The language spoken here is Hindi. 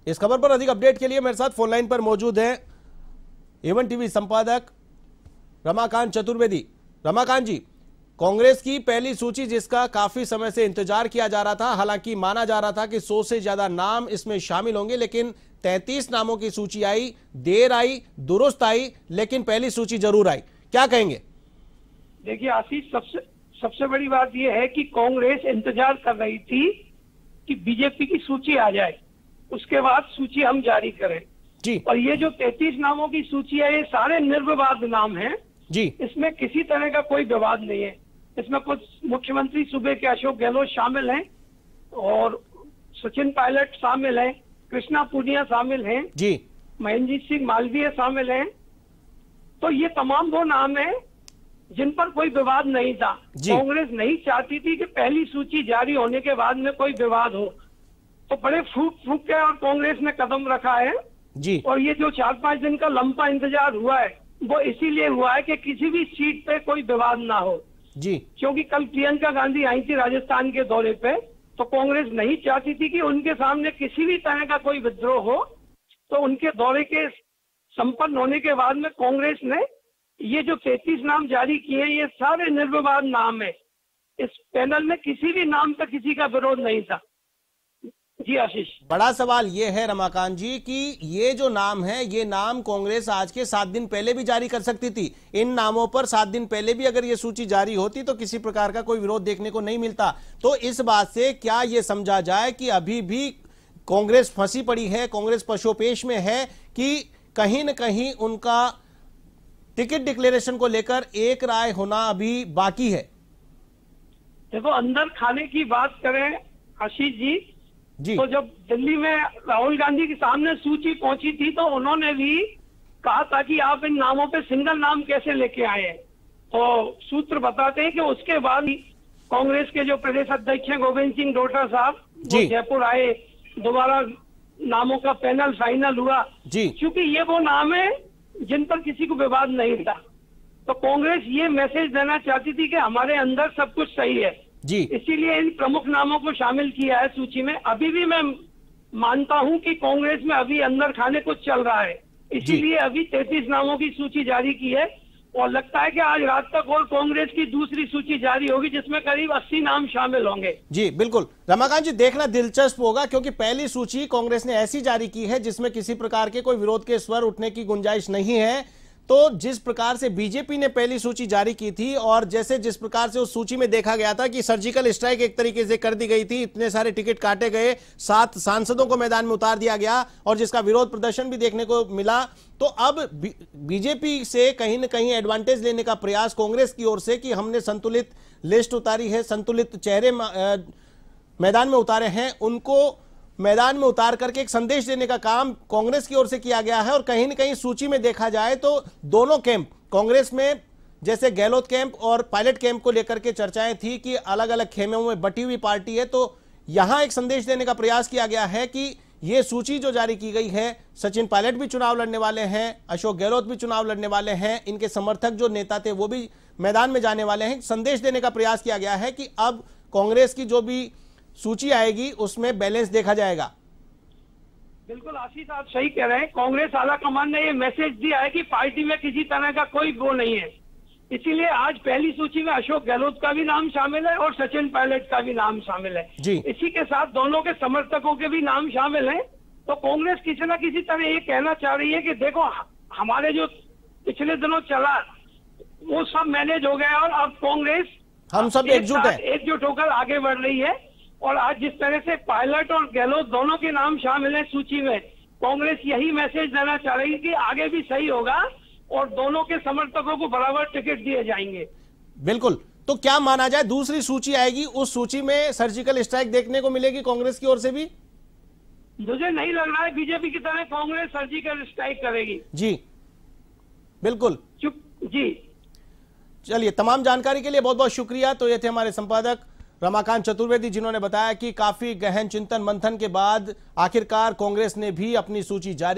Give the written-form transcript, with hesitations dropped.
इस खबर पर अधिक अपडेट के लिए मेरे साथ फोन लाइन पर मौजूद है A1 टीवी संपादक रमाकांत चतुर्वेदी। रमाकांत जी, कांग्रेस की पहली सूची जिसका काफी समय से इंतजार किया जा रहा था, हालांकि माना जा रहा था कि 100 से ज्यादा नाम इसमें शामिल होंगे, लेकिन 33 नामों की सूची आई, देर आई दुरुस्त आई, लेकिन पहली सूची जरूर आई। क्या कहेंगे? देखिए आशीष, सबसे बड़ी बात यह है कि कांग्रेस इंतजार कर रही थी कि बीजेपी की सूची आ जाए, उसके बाद सूची हम जारी करें जी। और ये जो 33 नामों की सूची है, ये सारे निर्विवाद नाम हैं जी। इसमें किसी तरह का कोई विवाद नहीं है। इसमें कुछ मुख्यमंत्री सूबे के अशोक गहलोत शामिल हैं और सचिन पायलट शामिल हैं, कृष्णा पूनिया शामिल हैं जी, महेंद्र सिंह मालवीय शामिल हैं। तो ये तमाम वो नाम हैं जिन पर कोई विवाद नहीं था। कांग्रेस नहीं चाहती थी कि पहली सूची जारी होने के बाद में कोई विवाद हो, तो बड़े फूक के और कांग्रेस ने कदम रखा है जी। और ये जो 4-5 दिन का लंबा इंतजार हुआ है वो इसीलिए हुआ है कि किसी भी सीट पे कोई विवाद ना हो जी। क्योंकि कल प्रियंका गांधी आई थी राजस्थान के दौरे पे, तो कांग्रेस नहीं चाहती थी कि उनके सामने किसी भी तरह का कोई विद्रोह हो। तो उनके दौरे के संपन्न होने के बाद में कांग्रेस ने ये जो 33 नाम जारी किए, ये सारे निर्विवाद नाम है। इस पैनल में किसी भी नाम पर किसी का विरोध नहीं था। जी आशीष, बड़ा सवाल यह है रमाकांत जी कि ये जो नाम है, ये नाम कांग्रेस आज के 7 दिन पहले भी जारी कर सकती थी। इन नामों पर 7 दिन पहले भी अगर ये सूची जारी होती तो किसी प्रकार का कोई विरोध देखने को नहीं मिलता। तो इस बात से क्या ये समझा जाए कि अभी भी कांग्रेस फंसी पड़ी है, कांग्रेस पशोपेश में है कि कहीं न कहीं उनका टिकट डिक्लेरेशन को लेकर एक राय होना अभी बाकी है? देखो, अंदर खाने की बात करें आशीष जी, तो जब दिल्ली में राहुल गांधी के सामने सूची पहुंची थी तो उन्होंने भी कहा था कि आप इन नामों पे सिंगल नाम कैसे लेके आए हैं। तो सूत्र बताते हैं कि उसके बाद कांग्रेस के जो प्रदेश अध्यक्ष हैं गोविंद सिंह डोटासरा साहब, वो जयपुर आए, दोबारा नामों का पैनल फाइनल हुआ जी। क्योंकि ये वो नाम है जिन पर किसी को विवाद नहीं था। तो कांग्रेस ये मैसेज देना चाहती थी कि हमारे अंदर सब कुछ सही है जी, इसीलिए इन प्रमुख नामों को शामिल किया है सूची में। अभी भी मैं मानता हूं कि कांग्रेस में अभी अंदर खाने कुछ चल रहा है, इसीलिए अभी 33 नामों की सूची जारी की है और लगता है कि आज रात तक और कांग्रेस की दूसरी सूची जारी होगी जिसमें करीब 80 नाम शामिल होंगे। जी बिल्कुल रमाकांत जी, देखना दिलचस्प होगा क्योंकि पहली सूची कांग्रेस ने ऐसी जारी की है जिसमें किसी प्रकार के कोई विरोध के स्वर उठने की गुंजाइश नहीं है। तो जिस प्रकार से बीजेपी ने पहली सूची जारी की थी और जिस प्रकार से उस सूची में देखा गया था कि सर्जिकल स्ट्राइक एक तरीके से कर दी गई थी, इतने सारे टिकट काटे गए, 7 सांसदों को मैदान में उतार दिया गया और जिसका विरोध प्रदर्शन भी देखने को मिला। तो अब बीजेपी से कहीं ना कहीं एडवांटेज लेने का प्रयास कांग्रेस की ओर से कि हमने संतुलित लिस्ट उतारी है, संतुलित चेहरे मैदान में उतारे हैं, उनको मैदान में उतार करके एक संदेश देने का काम कांग्रेस की ओर से किया गया है। और कहीं न कहीं सूची में देखा जाए तो दोनों कैंप कांग्रेस में, जैसे गहलोत कैंप और पायलट कैंप को लेकर के चर्चाएं थी कि अलग अलग खेमों में बटी हुई पार्टी है, तो यहां एक संदेश देने का प्रयास किया गया है कि यह सूची जो जारी की गई है, सचिन पायलट भी चुनाव लड़ने वाले हैं, अशोक गहलोत भी चुनाव लड़ने वाले हैं, इनके समर्थक जो नेता थे वो भी मैदान में जाने वाले हैं। संदेश देने का प्रयास किया गया है कि अब कांग्रेस की जो भी सूची आएगी उसमें बैलेंस देखा जाएगा। बिल्कुल आशीष, आप सही कह रहे हैं। कांग्रेस आला कमान ने ये मैसेज दिया है कि पार्टी में किसी तरह का कोई वो नहीं है, इसीलिए आज पहली सूची में अशोक गहलोत का भी नाम शामिल है और सचिन पायलट का भी नाम शामिल है जी। इसी के साथ दोनों के समर्थकों के भी नाम शामिल हैं। तो कांग्रेस किसी न किसी तरह ये कहना चाह रही है कि देखो, हमारे जो पिछले दिनों चला वो सब मैनेज हो गया और अब कांग्रेस हम सब एकजुट होकर आगे बढ़ रही है। और आज जिस तरह से पायलट और गहलोत दोनों के नाम शामिल हैं सूची में, कांग्रेस यही मैसेज देना चाह रही है कि आगे भी सही होगा और दोनों के समर्थकों को बराबर टिकट दिए जाएंगे। बिल्कुल। तो क्या माना जाए, दूसरी सूची आएगी, उस सूची में सर्जिकल स्ट्राइक देखने को मिलेगी कांग्रेस की ओर से भी? मुझे नहीं लग रहा है बीजेपी की तरह कांग्रेस सर्जिकल स्ट्राइक करेगी। जी बिल्कुल जी। चलिए, तमाम जानकारी के लिए बहुत बहुत शुक्रिया। तो ये थे हमारे संपादक रमाकांत चतुर्वेदी, जिन्होंने बताया कि काफी गहन चिंतन मंथन के बाद आखिरकार कांग्रेस ने भी अपनी सूची जारी